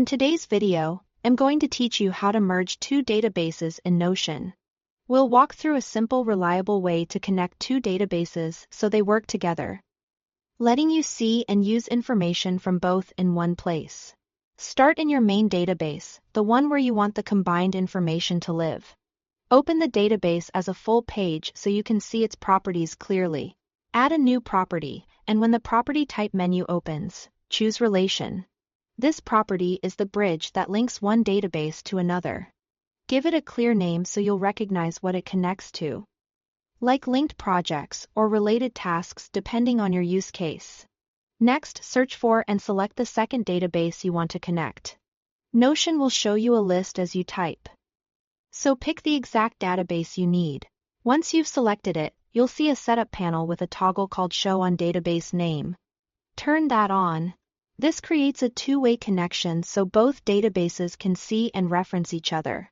In today's video, I'm going to teach you how to merge two databases in Notion. We'll walk through a simple, reliable way to connect two databases so they work together, letting you see and use information from both in one place. Start in your main database, the one where you want the combined information to live. Open the database as a full page so you can see its properties clearly. Add a new property, and when the property type menu opens, choose Relation. This property is the bridge that links one database to another. Give it a clear name so you'll recognize what it connects to, like linked projects or related tasks depending on your use case. Next, search for and select the second database you want to connect. Notion will show you a list as you type, so pick the exact database you need. Once you've selected it, you'll see a setup panel with a toggle called Show on Database Name. Turn that on. This creates a two-way connection so both databases can see and reference each other.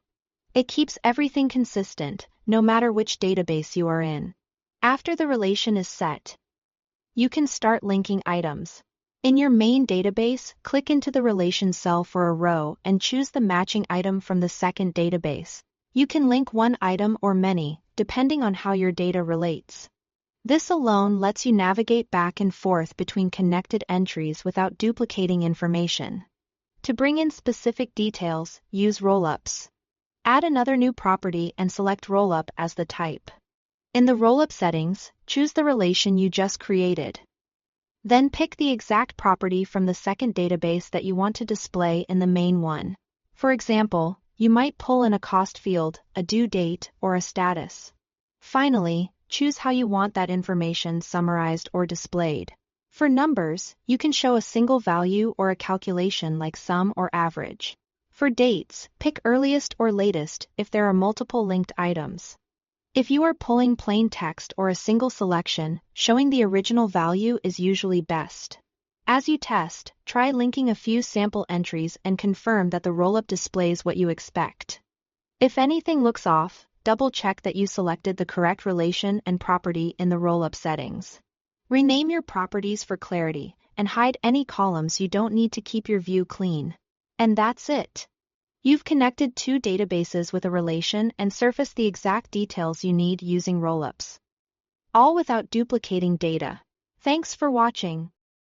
It keeps everything consistent, no matter which database you are in. After the relation is set, you can start linking items. In your main database, click into the relation cell for a row and choose the matching item from the second database. You can link one item or many, depending on how your data relates. This alone lets you navigate back and forth between connected entries without duplicating information. To bring in specific details, use rollups. Add another new property and select rollup as the type. In the rollup settings, choose the relation you just created. Then pick the exact property from the second database that you want to display in the main one. For example, you might pull in a cost field, a due date, or a status. Finally, choose how you want that information summarized or displayed. For numbers, you can show a single value or a calculation like sum or average. For dates, pick earliest or latest if there are multiple linked items. If you are pulling plain text or a single selection, showing the original value is usually best. As you test, try linking a few sample entries and confirm that the rollup displays what you expect. If anything looks off, double-check that you selected the correct relation and property in the rollup settings. Rename your properties for clarity, and hide any columns you don't need to keep your view clean. And that's it. You've connected two databases with a relation and surfaced the exact details you need using rollups, all without duplicating data. Thanks for watching.